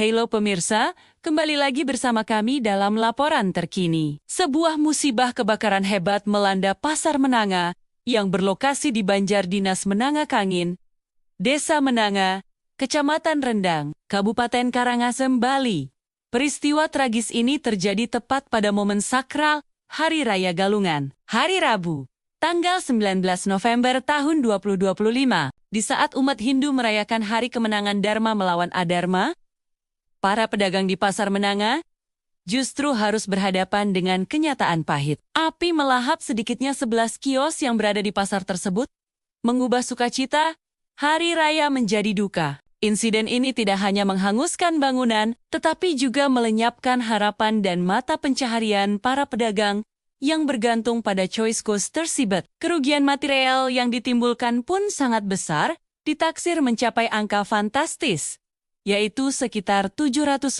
Halo pemirsa, kembali lagi bersama kami dalam laporan terkini. Sebuah musibah kebakaran hebat melanda Pasar Menanga yang berlokasi di Banjar Dinas Menanga Kangin, Desa Menanga, Kecamatan Rendang, Kabupaten Karangasem, Bali. Peristiwa tragis ini terjadi tepat pada momen sakral Hari Raya Galungan, hari Rabu, tanggal 19 November tahun 2025, di saat umat Hindu merayakan Hari Kemenangan Dharma melawan Adharma. Para pedagang di Pasar Menanga justru harus berhadapan dengan kenyataan pahit. Api melahap sedikitnya 11 kios yang berada di pasar tersebut, mengubah sukacita Hari Raya menjadi duka. Insiden ini tidak hanya menghanguskan bangunan, tetapi juga melenyapkan harapan dan mata pencaharian para pedagang yang bergantung pada choice cost tersebut. Kerugian material yang ditimbulkan pun sangat besar, ditaksir mencapai angka fantastis, yaitu sekitar 750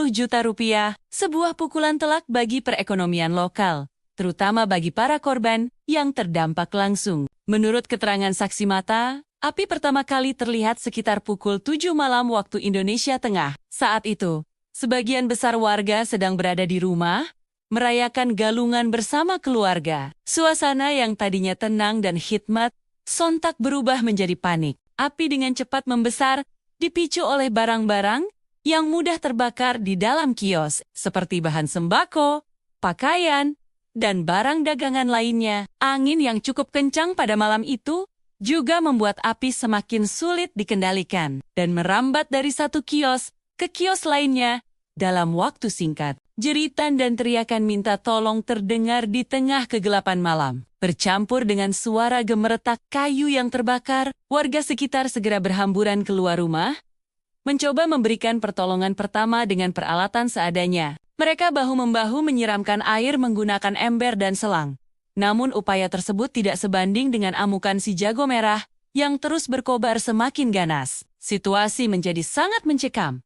juta rupiah, sebuah pukulan telak bagi perekonomian lokal, terutama bagi para korban yang terdampak langsung. Menurut keterangan saksi mata, api pertama kali terlihat sekitar pukul 7 malam waktu Indonesia Tengah. Saat itu, sebagian besar warga sedang berada di rumah, merayakan galungan bersama keluarga. Suasana yang tadinya tenang dan khidmat, sontak berubah menjadi panik. Api dengan cepat membesar, dipicu oleh barang-barang yang mudah terbakar di dalam kios, seperti bahan sembako, pakaian, dan barang dagangan lainnya. Angin yang cukup kencang pada malam itu juga membuat api semakin sulit dikendalikan dan merambat dari satu kios ke kios lainnya dalam waktu singkat. Jeritan dan teriakan minta tolong terdengar di tengah kegelapan malam. Bercampur dengan suara gemeretak kayu yang terbakar, warga sekitar segera berhamburan keluar rumah, mencoba memberikan pertolongan pertama dengan peralatan seadanya. Mereka bahu-membahu menyiramkan air menggunakan ember dan selang. Namun upaya tersebut tidak sebanding dengan amukan si jago merah yang terus berkobar semakin ganas. Situasi menjadi sangat mencekam,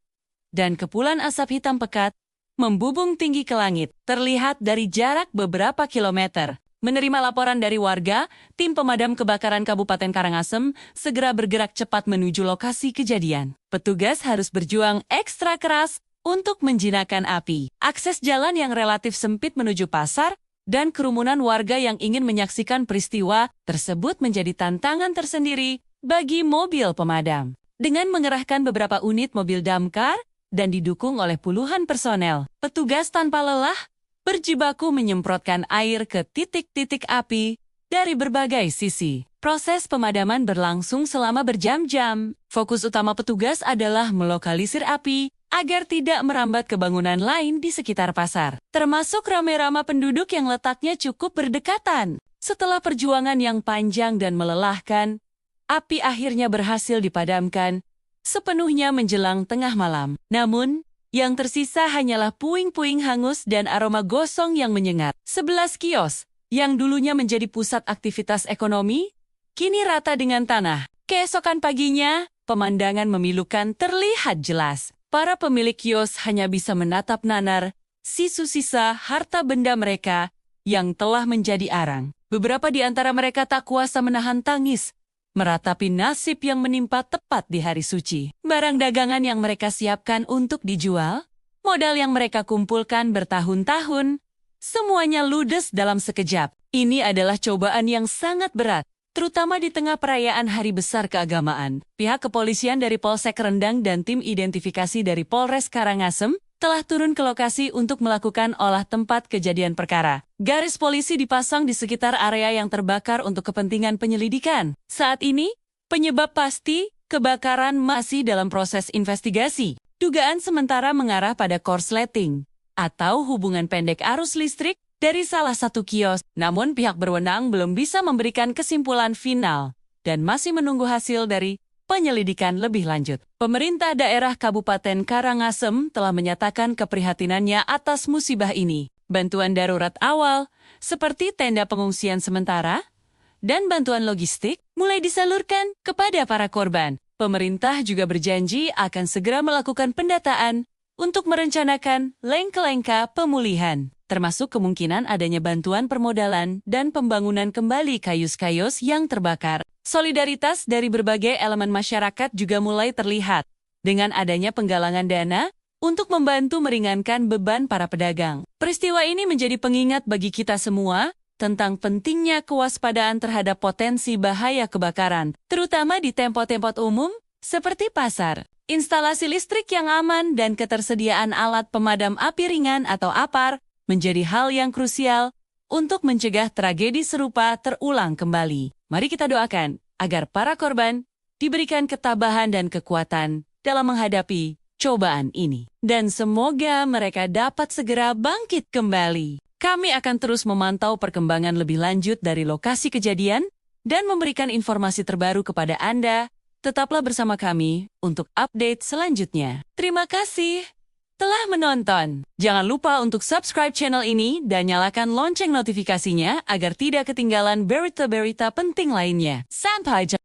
dan kepulan asap hitam pekat membubung tinggi ke langit, terlihat dari jarak beberapa kilometer. Menerima laporan dari warga, tim pemadam kebakaran Kabupaten Karangasem segera bergerak cepat menuju lokasi kejadian. Petugas harus berjuang ekstra keras untuk menjinakkan api. Akses jalan yang relatif sempit menuju pasar dan kerumunan warga yang ingin menyaksikan peristiwa tersebut menjadi tantangan tersendiri bagi mobil pemadam. Dengan mengerahkan beberapa unit mobil damkar dan didukung oleh puluhan personel, petugas tanpa lelah berjibaku menyemprotkan air ke titik-titik api dari berbagai sisi. Proses pemadaman berlangsung selama berjam-jam. Fokus utama petugas adalah melokalisir api agar tidak merambat ke bangunan lain di sekitar pasar, termasuk rame-rame penduduk yang letaknya cukup berdekatan. Setelah perjuangan yang panjang dan melelahkan, api akhirnya berhasil dipadamkan sepenuhnya menjelang tengah malam. Namun, yang tersisa hanyalah puing-puing hangus dan aroma gosong yang menyengat. 11 kios, yang dulunya menjadi pusat aktivitas ekonomi, kini rata dengan tanah. Keesokan paginya, pemandangan memilukan terlihat jelas. Para pemilik kios hanya bisa menatap nanar sisa-sisa harta benda mereka yang telah menjadi arang. Beberapa di antara mereka tak kuasa menahan tangis meratapi nasib yang menimpa tepat di hari suci. Barang dagangan yang mereka siapkan untuk dijual, modal yang mereka kumpulkan bertahun-tahun, semuanya ludes dalam sekejap. Ini adalah cobaan yang sangat berat, terutama di tengah perayaan hari besar keagamaan. Pihak kepolisian dari Polsek Rendang dan tim identifikasi dari Polres Karangasem telah turun ke lokasi untuk melakukan olah tempat kejadian perkara. Garis polisi dipasang di sekitar area yang terbakar untuk kepentingan penyelidikan. Saat ini, penyebab pasti kebakaran masih dalam proses investigasi. Dugaan sementara mengarah pada korsleting atau hubungan pendek arus listrik dari salah satu kios. Namun pihak berwenang belum bisa memberikan kesimpulan final dan masih menunggu hasil dari penyelidikan lebih lanjut. Pemerintah daerah Kabupaten Karangasem telah menyatakan keprihatinannya atas musibah ini. Bantuan darurat awal, seperti tenda pengungsian sementara, dan bantuan logistik, mulai disalurkan kepada para korban. Pemerintah juga berjanji akan segera melakukan pendataan untuk merencanakan langkah-langkah pemulihan, termasuk kemungkinan adanya bantuan permodalan dan pembangunan kembali kios-kios yang terbakar. Solidaritas dari berbagai elemen masyarakat juga mulai terlihat. dengan adanya penggalangan dana untuk membantu meringankan beban para pedagang. Peristiwa ini menjadi pengingat bagi kita semua tentang pentingnya kewaspadaan terhadap potensi bahaya kebakaran, terutama di tempat-tempat umum seperti pasar. Instalasi listrik yang aman dan ketersediaan alat pemadam api ringan atau APAR menjadi hal yang krusial untuk mencegah tragedi serupa terulang kembali. Mari kita doakan agar para korban diberikan ketabahan dan kekuatan dalam menghadapi cobaan ini. Dan semoga mereka dapat segera bangkit kembali. Kami akan terus memantau perkembangan lebih lanjut dari lokasi kejadian dan memberikan informasi terbaru kepada Anda. Tetaplah bersama kami untuk update selanjutnya. Terima kasih telah menonton. Jangan lupa untuk subscribe channel ini dan nyalakan lonceng notifikasinya agar tidak ketinggalan berita-berita penting lainnya. Sampai jumpa.